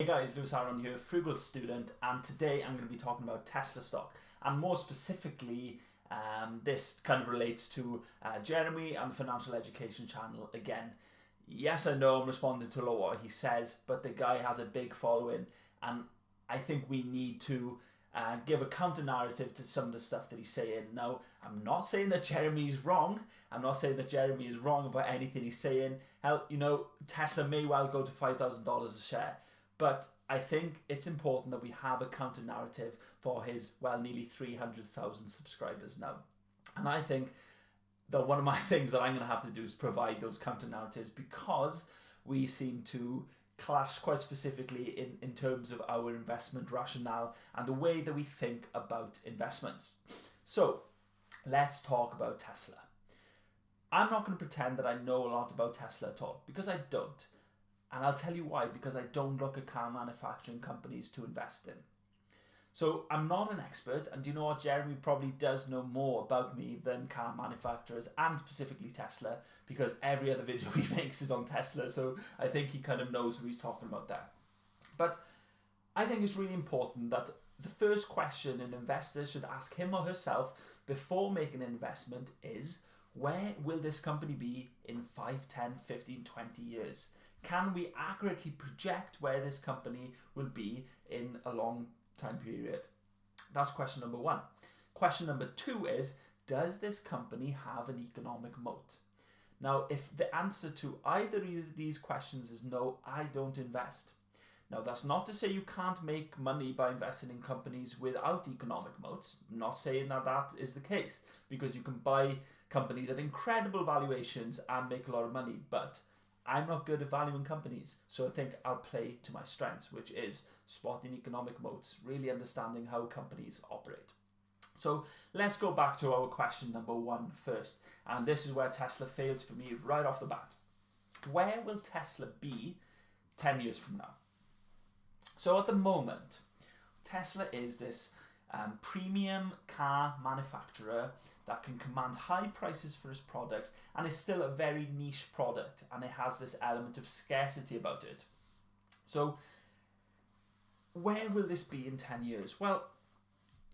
Hey guys, Lewis Aaron here, Frugal Student, and today I'm going to be talking about Tesla stock, and more specifically this kind of relates to Jeremy and the Financial Education channel again. Yes, I know I'm responding to a lot of what he says, but the guy has a big following, and I think we need to give a counter narrative to some of the stuff that he's saying. Now, I'm not saying that Jeremy is wrong. I'm not saying that Jeremy is wrong about anything he's saying. Hell, you know, Tesla may well go to $5,000 a share. But I think it's important that we have a counter narrative for his, well, nearly 300,000 subscribers now. And I think that one of my things that I'm going to have to do is provide those counter narratives, because we seem to clash quite specifically in terms of our investment rationale and the way that we think about investments. So let's talk about Tesla. I'm not going to pretend that I know a lot about Tesla at all, because I don't. And I'll tell you why, because I don't look at car manufacturing companies to invest in. So I'm not an expert, and you know what, Jeremy probably does know more about me than car manufacturers, and specifically Tesla, because every other video he makes is on Tesla, so I think he kind of knows who he's talking about there. But I think it's really important that the first question an investor should ask him or herself before making an investment is, where will this company be in 5, 10, 15, 20 years? Can we accurately project where this company will be in a long time period? That's question number one. Question number two is, does this company have an economic moat? Now, if the answer to either of these questions is no, I don't invest. Now, that's not to say you can't make money by investing in companies without economic moats. I'm not saying that that is the case, because you can buy companies at incredible valuations and make a lot of money, but I'm not good at valuing companies, so I think I'll play to my strengths, which is spotting economic moats, really understanding how companies operate. So let's go back to our question number one first, and this is where Tesla fails for me right off the bat. Where will Tesla be 10 years from now? So at the moment, Tesla is this premium car manufacturer that can command high prices for its products, and is still a very niche product, and it has this element of scarcity about it. So where will this be in 10 years? Well,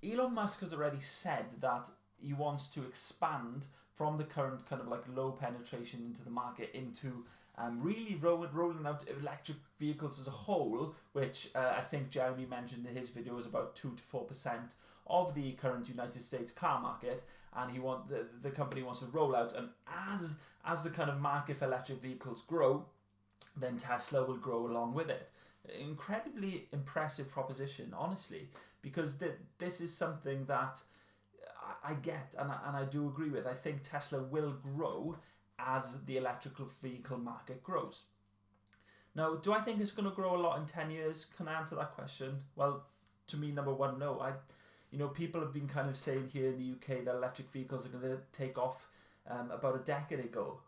Elon Musk has already said that he wants to expand from the current kind of like low penetration into the market into really rolling out electric vehicles as a whole, which I think Jeremy mentioned in his video is about 2 to 4% of the current United States car market, and the company wants to roll out, and as the kind of market for electric vehicles grow, then Tesla will grow along with it. Incredibly impressive proposition, honestly, because this is something that I get and I do agree with. I think Tesla will grow as the electrical vehicle market grows. Now, do I think it's going to grow a lot in 10 years? Can I answer that question? Well, to me, number one, no. People have been kind of saying here in the UK that electric vehicles are going to take off about a decade ago,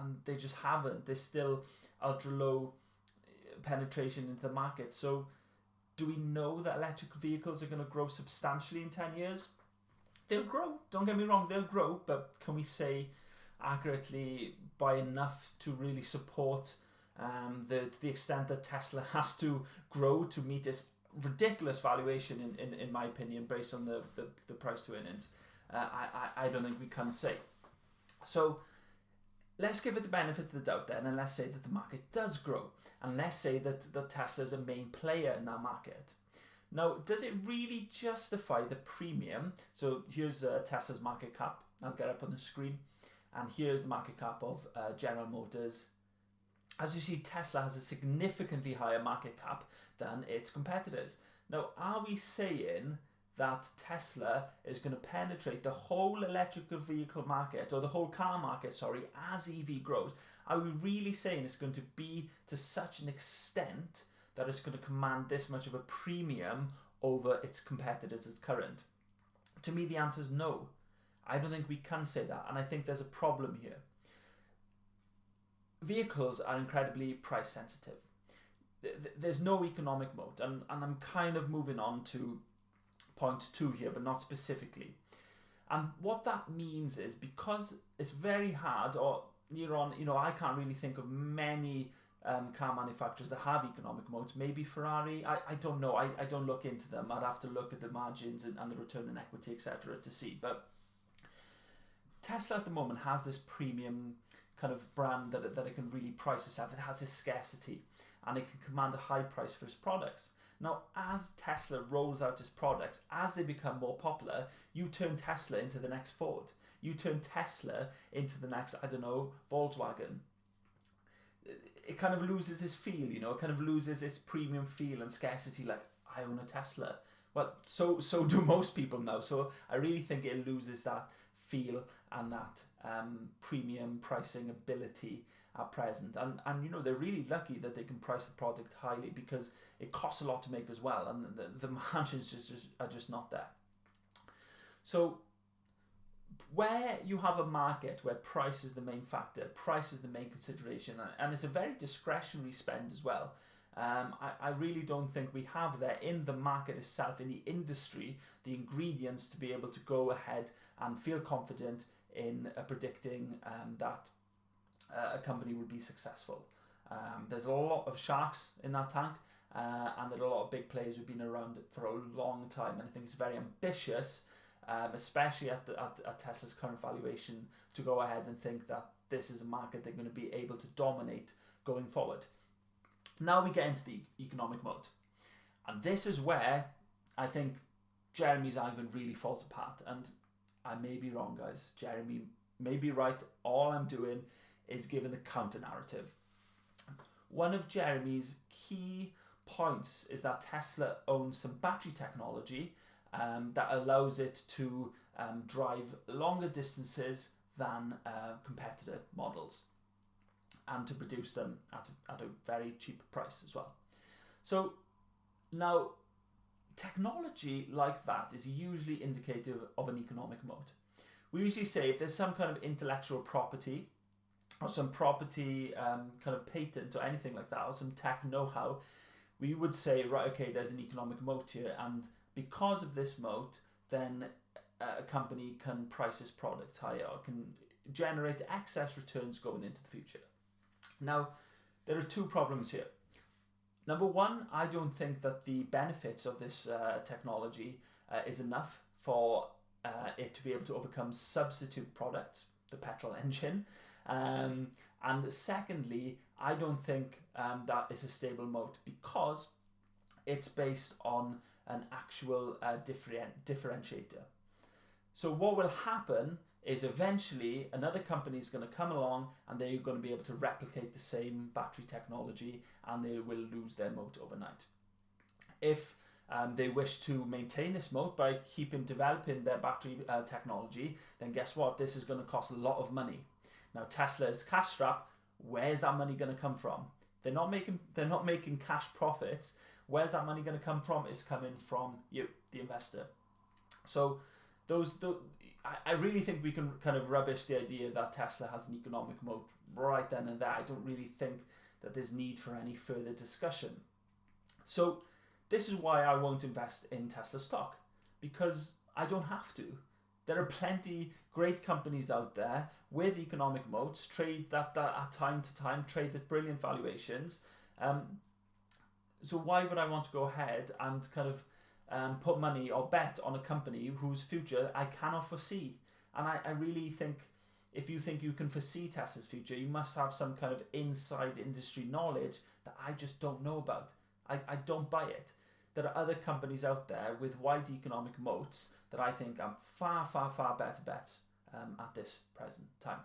and they just haven't. They're still ultra low penetration into the market. So do we know that electric vehicles are going to grow substantially in 10 years? They'll grow, don't get me wrong, they'll grow, but can we say accurately by enough to really support the extent that Tesla has to grow to meet this ridiculous valuation, in my opinion, based on the price to earnings? I don't think we can say. So let's give it the benefit of the doubt then, and let's say that the market does grow, and let's say that Tesla is a main player in that market. Now, does it really justify the premium? So here's Tesla's market cap. I'll get up on the screen, and here's the market cap of General Motors. As you see, Tesla has a significantly higher market cap than its competitors. Now, are we saying that Tesla is going to penetrate the whole electrical vehicle market, or the whole car market, sorry, as EV grows? Are we really saying it's going to be to such an extent that it's going to command this much of a premium over its competitors as current? To me, the answer is no. I don't think we can say that, and I think there's a problem here. Vehicles are incredibly price sensitive. There's no economic moat, and I'm kind of moving on to point two here, but not specifically. And what that means is, because it's very hard, or I can't really think of many car manufacturers that have economic moats. Maybe Ferrari. I don't know. I don't look into them. I'd have to look at the margins and the return on equity, etc., to see. But Tesla at the moment has this premium kind of brand that it can really price itself. It has this scarcity, and it can command a high price for its products. Now, as Tesla rolls out its products, as they become more popular, you turn Tesla into the next Ford. You turn Tesla into the next, I don't know, Volkswagen. It kind of loses its feel, you know, it kind of loses its premium feel and scarcity, like, I own a Tesla. Well, so do most people now. So I really think it loses that feel and that premium pricing ability at present. And you know, they're really lucky that they can price the product highly, because it costs a lot to make as well, and the margins are just not there. So where you have a market where price is the main factor, price is the main consideration, and it's a very discretionary spend as well, I really don't think we have there in the market itself, in the industry, the ingredients to be able to go ahead and feel confident in predicting that a company would be successful. There's a lot of sharks in that tank, and there are a lot of big players who've been around it for a long time, and I think it's very ambitious, especially at Tesla's current valuation, to go ahead and think that this is a market they're going to be able to dominate going forward. Now we get into the economic moat, and this is where I think Jeremy's argument really falls apart, and I may be wrong, guys. Jeremy may be right. All I'm doing is giving the counter narrative. One of Jeremy's key points is that Tesla owns some battery technology that allows it to drive longer distances than competitor models, and to produce them at a very cheap price as well. So now, technology like that is usually indicative of an economic moat. We usually say if there's some kind of intellectual property, or some property kind of patent or anything like that, or some tech know-how, we would say, right, okay, there's an economic moat here, and because of this moat, then a company can price its products higher, or can generate excess returns going into the future. Now, there are two problems here. Number one, I don't think that the benefits of this technology is enough for it to be able to overcome substitute products, the petrol engine. And secondly, I don't think that is a stable moat, because it's based on an actual differentiator. So what will happen is eventually another company is going to come along, and they're going to be able to replicate the same battery technology, and they will lose their moat overnight. If they wish to maintain this moat by keeping developing their battery technology, then guess what? This is going to cost a lot of money. Now, Tesla's cash strap, where's that money going to come from? They're not making cash profits. Where's that money going to come from? It's coming from you, the investor. So I really think we can kind of rubbish the idea that Tesla has an economic moat right then and there. I don't really think that there's need for any further discussion. So this is why I won't invest in Tesla stock, because I don't have to. There are plenty great companies out there with economic moats, trade that at time to time, trade at brilliant valuations. So why would I want to go ahead and kind of put money or bet on a company whose future I cannot foresee? And I really think, if you think you can foresee Tesla's future, you must have some kind of inside industry knowledge that I just don't know about. I don't buy it. There are other companies out there with wide economic moats that I think are far, far, far better bets at this present time.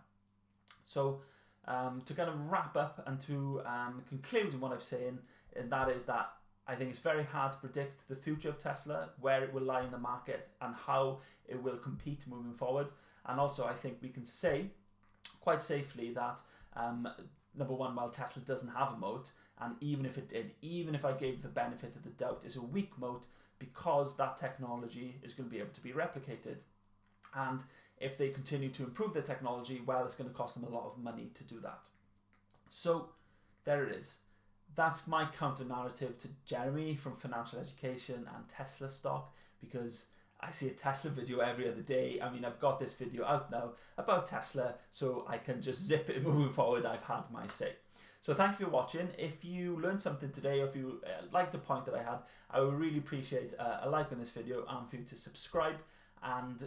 So to kind of wrap up and to conclude in what I'm saying, and that is that I think it's very hard to predict the future of Tesla, where it will lie in the market and how it will compete moving forward. And also, I think we can say quite safely that number one, while Tesla doesn't have a moat, and even if it did, even if I gave the benefit of the doubt, it's a weak moat, because that technology is going to be able to be replicated. And if they continue to improve their technology, well, it's going to cost them a lot of money to do that. So there it is. That's my counter narrative to Jeremy from Financial Education and Tesla stock, because I see a Tesla video every other day. I mean, I've got this video out now about Tesla, so I can just zip it moving forward. I've had my say. So thank you for watching. If you learned something today, or if you liked a point that I had, I would really appreciate a like on this video and for you to subscribe. And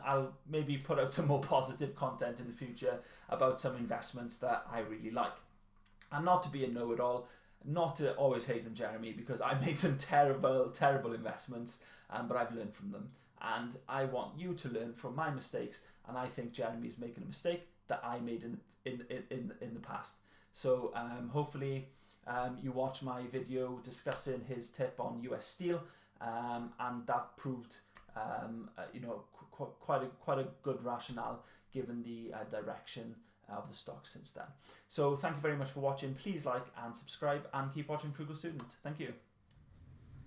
I'll maybe put out some more positive content in the future about some investments that I really like. And not to be a know-it-all, not to always hate on Jeremy, because I made some terrible investments, but I've learned from them. And I want you to learn from my mistakes, and I think Jeremy's making a mistake that I made in the past. So hopefully you watch my video discussing his tip on US steel, and that proved quite a good rationale given the direction of the stock since then. So thank you very much for watching. Please like and subscribe, and keep watching Frugal Student. Thank you.